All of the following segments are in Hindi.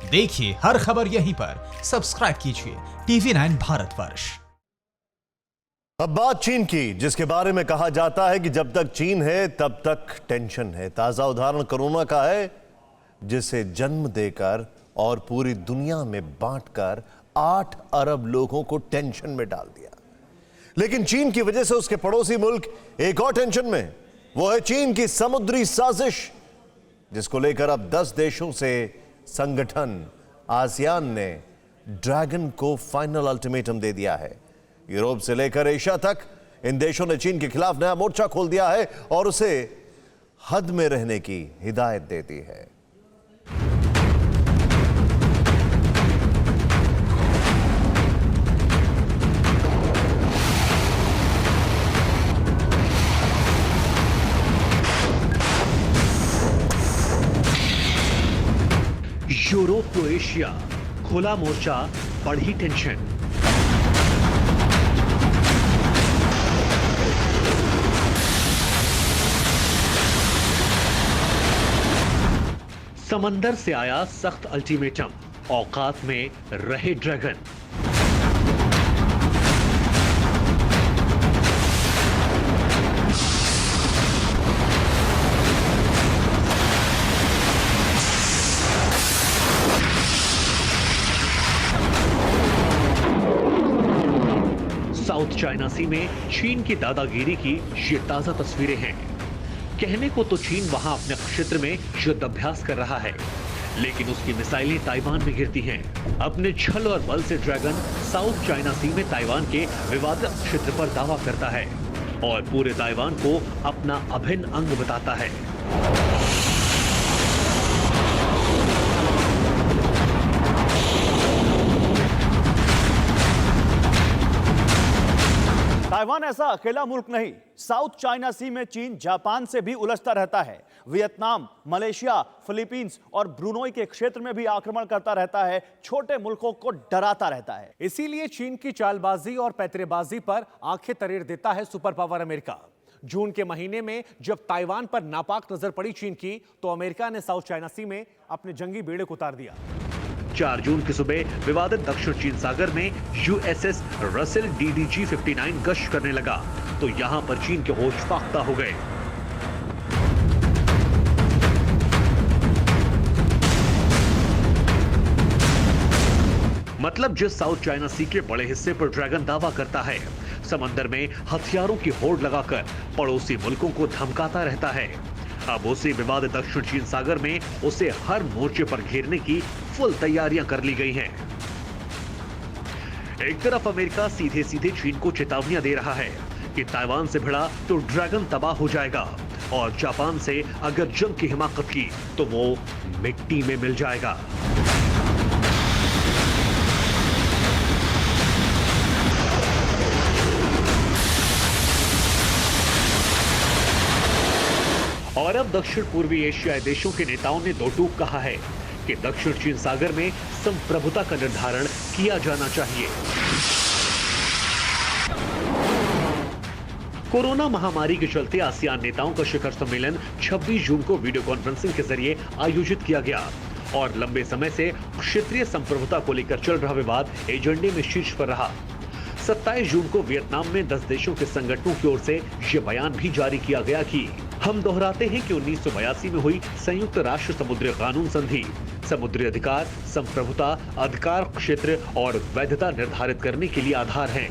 देखिए हर खबर यहीं पर, सब्सक्राइब कीजिए TV9 भारतवर्ष। अब बात चीन की, जिसके बारे में कहा जाता है कि जब तक चीन है तब तक टेंशन है। ताजा उदाहरण कोरोना का है, जिसे जन्म देकर और पूरी दुनिया में बांटकर 8 अरब लोगों को टेंशन में डाल दिया। लेकिन चीन की वजह से उसके पड़ोसी मुल्क एक और टेंशन में, वो है चीन की समुद्री साजिश, जिसको लेकर अब 10 देशों से संगठन आसियान ने ड्रैगन को फाइनल अल्टीमेटम दे दिया है। यूरोप से लेकर एशिया तक इन देशों ने चीन के खिलाफ नया मोर्चा खोल दिया है और उसे हद में रहने की हिदायत दे दी है। यूरोप टू एशिया, खुला मोर्चा, बढ़ी टेंशन। समंदर से आया सख्त अल्टीमेटम, औकात में रहे ड्रैगन। साउथ चाइना सी में चीन की दादागिरी की ये ताजा तस्वीरें हैं। कहने को तो चीन वहां अपने क्षेत्र में युद्ध अभ्यास कर रहा है, लेकिन उसकी मिसाइलें ताइवान में गिरती हैं। अपने छल और बल से ड्रैगन साउथ चाइना सी में ताइवान के विवादित क्षेत्र पर दावा करता है और पूरे ताइवान को अपना अभिन्न अंग बताता है। ताइवान ऐसा अकेला मुल्क नहीं, साउथ चाइना सी में चीन जापान से भी उलझता रहता है। वियतनाम, मलेशिया, फिलीपींस और ब्रुनोई के क्षेत्र में भी आक्रमण करता रहता है, छोटे मुल्कों को डराता रहता है। इसीलिए चीन की चालबाजी और पैतरेबाजी पर आंखें तरेर देता है सुपर पावर अमेरिका। जून के महीने में जब ताइवान पर नापाक नजर पड़ी चीन की, तो अमेरिका ने साउथ चाइना सी में अपने जंगी बेड़े को उतार दिया। 4 जून की सुबह विवादित दक्षिण चीन सागर में यूएसएस रसेल DDG-59 गश्त करने लगा, तो यहां पर चीन के होश फाख्ता हो गए। मतलब जिस साउथ चाइना सी के बड़े हिस्से पर ड्रैगन दावा करता है, समंदर में हथियारों की होड़ लगाकर पड़ोसी मुल्कों को धमकाता रहता है। अब उसी विवादित दक्षिण चीन सागर में उसे हर मोर्चे पर घेरने की फुल तैयारियां कर ली गई हैं। एक तरफ अमेरिका सीधे सीधे चीन को चेतावनियां दे रहा है कि ताइवान से भिड़ा तो ड्रैगन तबाह हो जाएगा, और जापान से अगर जंग की हिमाकत की तो वो मिट्टी में मिल जाएगा। और अब दक्षिण पूर्वी एशियाई देशों के नेताओं ने दो टूक कहा है कि दक्षिण चीन सागर में संप्रभुता का निर्धारण किया जाना चाहिए। कोरोना महामारी के चलते आसियान नेताओं का शिखर सम्मेलन 26 जून को वीडियो कॉन्फ्रेंसिंग के जरिए आयोजित किया गया, और लंबे समय से क्षेत्रीय संप्रभुता को लेकर चल रहा विवाद एजेंडे में शीर्ष पर रहा। 27 जून को वियतनाम में 10 देशों के संगठनों की ओर से यह बयान भी जारी किया गया कि हम दोहराते हैं कि 1982 में हुई संयुक्त राष्ट्र समुद्री कानून संधि समुद्री अधिकार, संप्रभुता, अधिकार क्षेत्र और वैधता निर्धारित करने के लिए आधार हैं।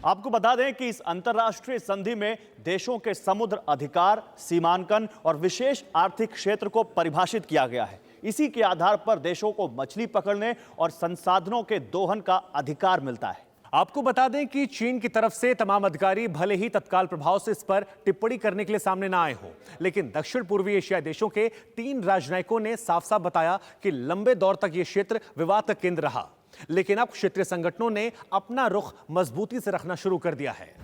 आपको बता दें कि इस अंतर्राष्ट्रीय संधि में देशों के समुद्र अधिकार, सीमांकन और विशेष आर्थिक क्षेत्र को परिभाषित किया गया है। इसी के आधार पर देशों को मछली पकड़ने और संसाधनों के दोहन का अधिकार मिलता है। आपको बता दें कि चीन की तरफ से तमाम अधिकारी भले ही तत्काल प्रभाव से इस पर टिप्पणी करने के लिए सामने ना आए हो, लेकिन दक्षिण पूर्वी एशियाई देशों के 3 राजनयिकों ने साफ साफ बताया कि लंबे दौर तक यह क्षेत्र विवाद का केंद्र रहा, लेकिन अब क्षेत्रीय संगठनों ने अपना रुख मजबूती से रखना शुरू कर दिया है।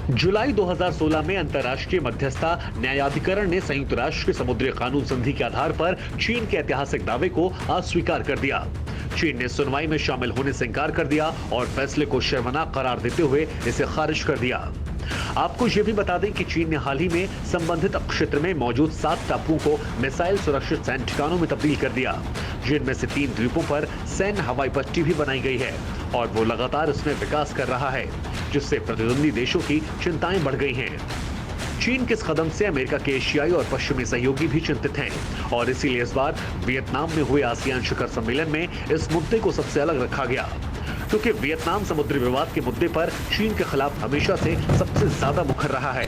जुलाई 2016 में अंतर्राष्ट्रीय मध्यस्थता न्यायाधिकरण ने संयुक्त राष्ट्र के समुद्री कानून संधि के आधार पर चीन के ऐतिहासिक दावे को अस्वीकार कर दिया। चीन ने सुनवाई में शामिल होने से इंकार कर दिया और फैसले को शर्मनाक करार देते हुए इसे खारिज कर दिया। आपको यह भी बता दें कि चीन ने हाल ही में संबंधित क्षेत्र में मौजूद 7 टापुओं को मिसाइल सुरक्षित सैन्य ठिकानों में तब्दील कर दिया, जिनमें से 3 द्वीपों पर सैन्य हवाई पट्टी भी बनाई गई है और वो लगातार उसमें विकास कर रहा है, जिससे प्रतिद्वंदी देशों की चिंताएं बढ़ गई हैं। चीन के इस कदम से अमेरिका के एशियाई और पश्चिमी सहयोगी भी चिंतित हैं और इसीलिए इस बार वियतनाम में हुए आसियान शिखर सम्मेलन में इस मुद्दे को सबसे अलग रखा गया, क्योंकि वियतनाम समुद्री विवाद के मुद्दे पर चीन के खिलाफ हमेशा से सबसे ज्यादा मुखर रहा है।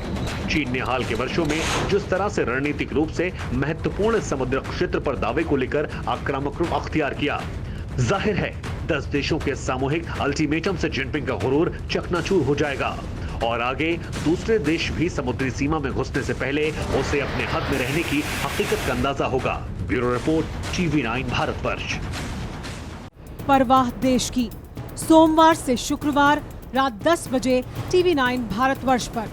चीन ने हाल के वर्षों में जिस तरह से रणनीतिक रूप से महत्वपूर्ण समुद्री क्षेत्र पर दावे को लेकर आक्रामक रूप अख्तियार किया, जाहिर है 10 देशों के सामूहिक अल्टीमेटम से जिनपिंग का गुरूर चकनाचूर हो जाएगा और आगे दूसरे देश भी समुद्री सीमा में घुसने से पहले उसे अपने हद में रहने की हकीकत का अंदाजा होगा। Bureau report, TV9 Bharatvarsh. परवाह देश की, सोमवार से शुक्रवार रात 10 बजे TV9 भारतवर्ष पर।